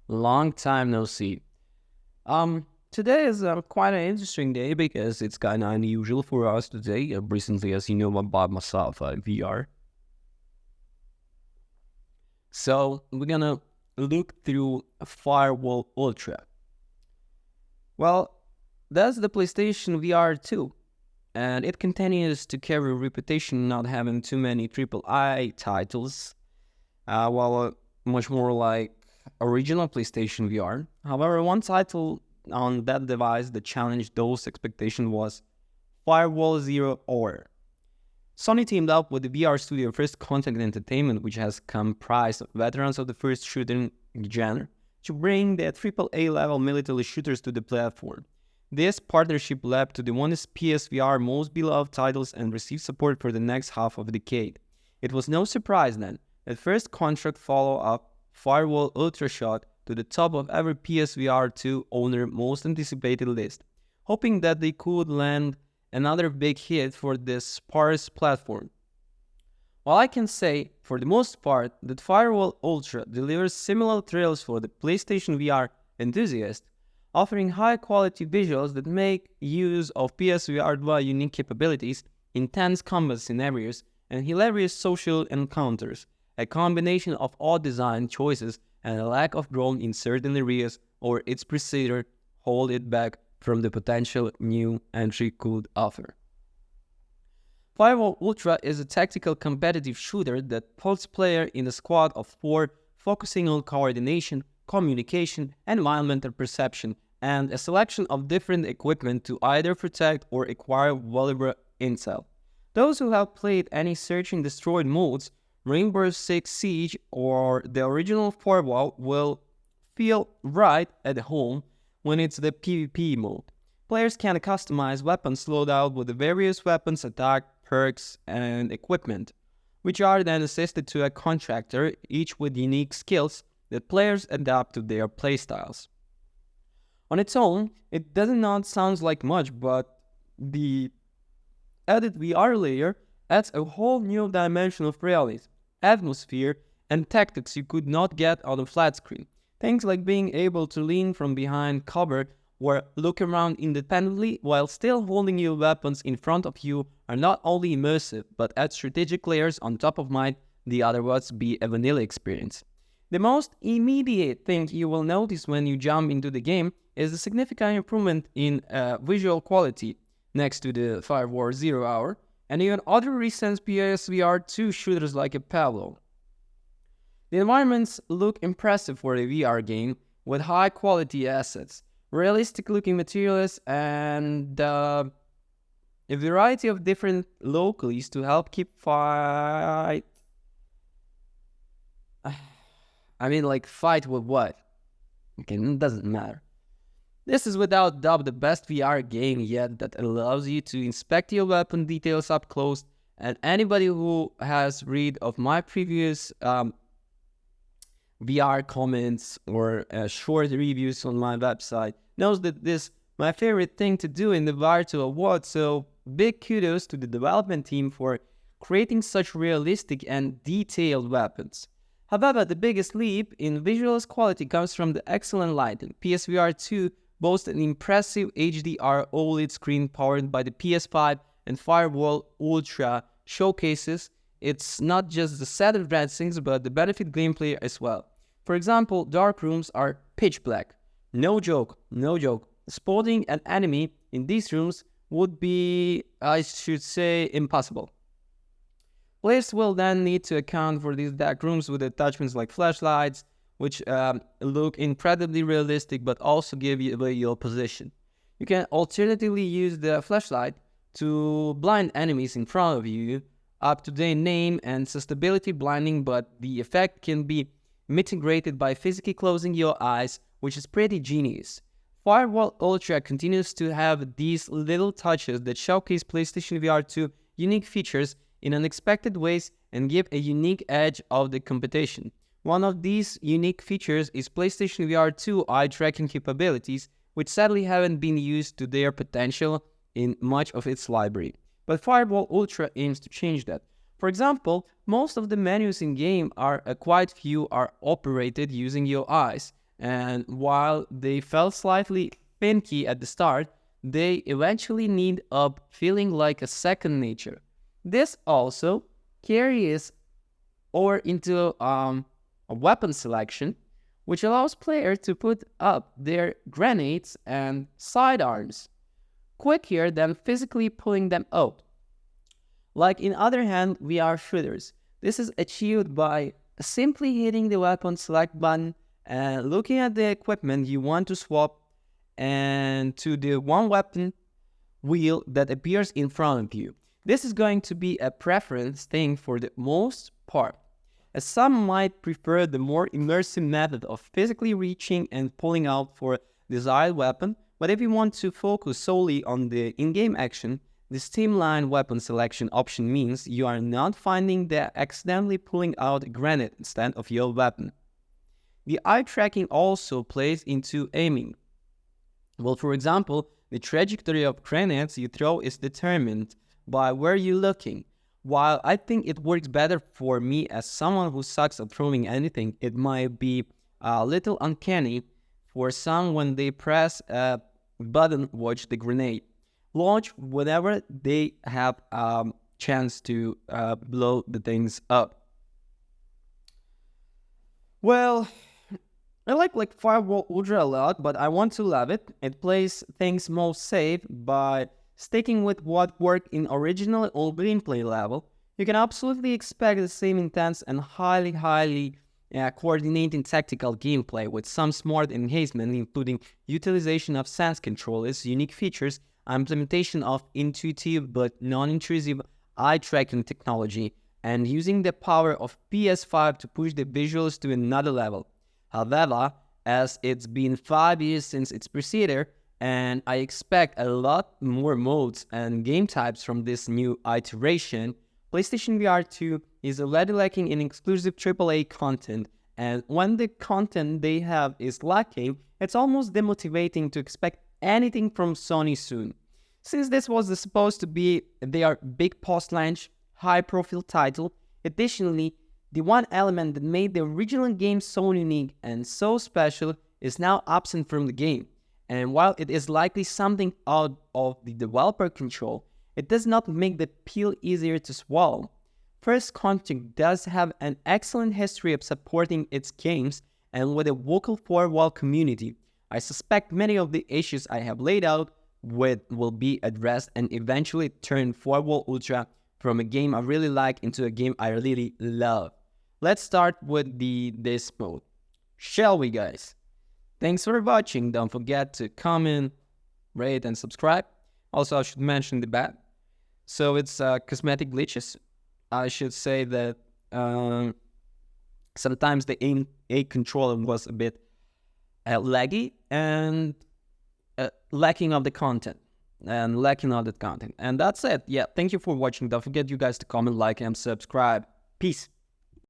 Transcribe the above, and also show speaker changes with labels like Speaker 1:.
Speaker 1: Long time no see. Today is quite an interesting day because it's kind of unusual for us today. Recently, as you know, I bought myself a VR. So we're gonna look through Firewall Ultra. Well, that's the PlayStation VR 2, and it continues to carry a reputation not having too many AAA titles, much more like original PlayStation VR. However, one title on that device that challenged those expectations was Firewall Zero Hour. Sony teamed up with the VR studio First Contact Entertainment, which has comprised of veterans of the first shooting genre, to bring the AAA level military shooters to the platform. This partnership led to the one of PSVR most beloved titles and received support for the next half of the decade. It was no surprise then that First Contract followed up Firewall Ultra shot to the top of every PSVR 2 owner most anticipated list, hoping that they could land another big hit for this sparse platform. While I can say, for the most part, that Firewall Ultra delivers similar thrills for the PlayStation VR enthusiast, offering high-quality visuals that make use of PSVR2's unique capabilities, intense combat scenarios, and hilarious social encounters, a combination of odd design choices and a lack of growth in certain areas or its predecessor hold it back from the potential new entry could offer. Firewall Ultra is a tactical competitive shooter that puts players in a squad of 4 focusing on coordination, communication, and environmental perception, and a selection of different equipment to either protect or acquire valuable intel. Those who have played any Search and Destroy modes, Rainbow Six Siege, or the original Firewall will feel right at home when it's the PvP mode. Players can customize weapons loadout with the various weapons, attack, perks, and equipment, which are then assisted to a contractor, each with unique skills that players adapt to their playstyles. On its own, it does not sound like much, but the added VR layer adds a whole new dimension of realism, atmosphere, and tactics you could not get on a flat screen. Things like being able to lean from behind cover or look around independently while still holding your weapons in front of you are not only immersive, but add strategic layers on top of might the otherwise be a vanilla experience. The most immediate thing you will notice when you jump into the game is a significant improvement in visual quality next to the Firewall Zero Hour, and even other recent PSVR 2 shooters like a Pablo. The environments look impressive for a VR game with high quality assets, realistic looking materials, and a variety of different locales to help keep fight. Fight with what? Okay, it doesn't matter. This is without doubt the best VR game yet that allows you to inspect your weapon details up close, and anybody who has read of my previous VR comments or short reviews on my website knows that this my favorite thing to do in the VR 2 award, so big kudos to the development team for creating such realistic and detailed weapons. However, the biggest leap in visual quality comes from the excellent lighting. PSVR 2 boasts an impressive HDR OLED screen powered by the PS5 and Firewall Ultra showcases. It's not just the set of things, but the benefit gameplay as well. For example, dark rooms are pitch black. No joke, no joke. Spotting an enemy in these rooms would be, I should say, impossible. Players will then need to account for these dark rooms with attachments like flashlights, which look incredibly realistic but also give you away your position. You can alternatively use the flashlight to blind enemies in front of you, up to their name and stability blinding, but the effect can be mitigated by physically closing your eyes, which is pretty genius. Firewall Ultra continues to have these little touches that showcase PlayStation VR 2 unique features in unexpected ways and give a unique edge of the competition. One of these unique features is PlayStation VR 2 eye tracking capabilities, which sadly haven't been used to their potential in much of its library. But Firewall Ultra aims to change that. For example, most of the menus in game are quite few are operated using your eyes, And while they felt slightly finicky at the start, they eventually need up feeling like a second nature. This also carries over into a weapon selection, which allows players to put up their grenades and sidearms quicker than physically pulling them out. Like in other hand, VR shooters. This is achieved by simply hitting the weapon select button and looking at the equipment you want to swap and to the one weapon wheel that appears in front of you. This is going to be a preference thing for the most part, as some might prefer the more immersive method of physically reaching and pulling out for desired weapon, but if you want to focus solely on the in-game action, the streamlined weapon selection option means you are not finding that accidentally pulling out a grenade instead of your weapon. The eye tracking also plays into aiming. Well, for example, the trajectory of grenades you throw is determined by where you're looking. While I think it works better for me as someone who sucks at throwing anything, it might be a little uncanny for some when they press a button watch the grenade launch whenever they have a chance to blow the things up. Well, I like Firewall Ultra a lot, but I want to love it. It plays things most safe by sticking with what worked in original old gameplay level. You can absolutely expect the same intense and highly coordinating tactical gameplay with some smart enhancement, including utilization of sense controllers, unique features, implementation of intuitive but non-intrusive eye tracking technology, and using the power of PS5 to push the visuals to another level. However, as it's been 5 years since its preceded, and I expect a lot more modes and game types from this new iteration, PlayStation VR 2 is already lacking in exclusive AAA content, and when the content they have is lacking, it's almost demotivating to expect anything from Sony soon. Since this was supposed to be their big post-launch, high-profile title, additionally, the one element that made the original game so unique and so special is now absent from the game. And while it is likely something out of the developer control, it does not make the pill easier to swallow. First Contact does have an excellent history of supporting its games and with a vocal Firewall community. I suspect many of the issues I have laid out will be addressed and eventually turn Firewall Ultra from a game I really like into a game I really love. Let's start with this mode. Shall we, guys? Thanks for watching. Don't forget to comment, rate, and subscribe. Also, I should mention the bat. So it's cosmetic glitches. I should say that sometimes the aim controller was a bit laggy and lacking of the content. And that's it. Yeah, thank you for watching. Don't forget you guys to comment, like, and subscribe. Peace.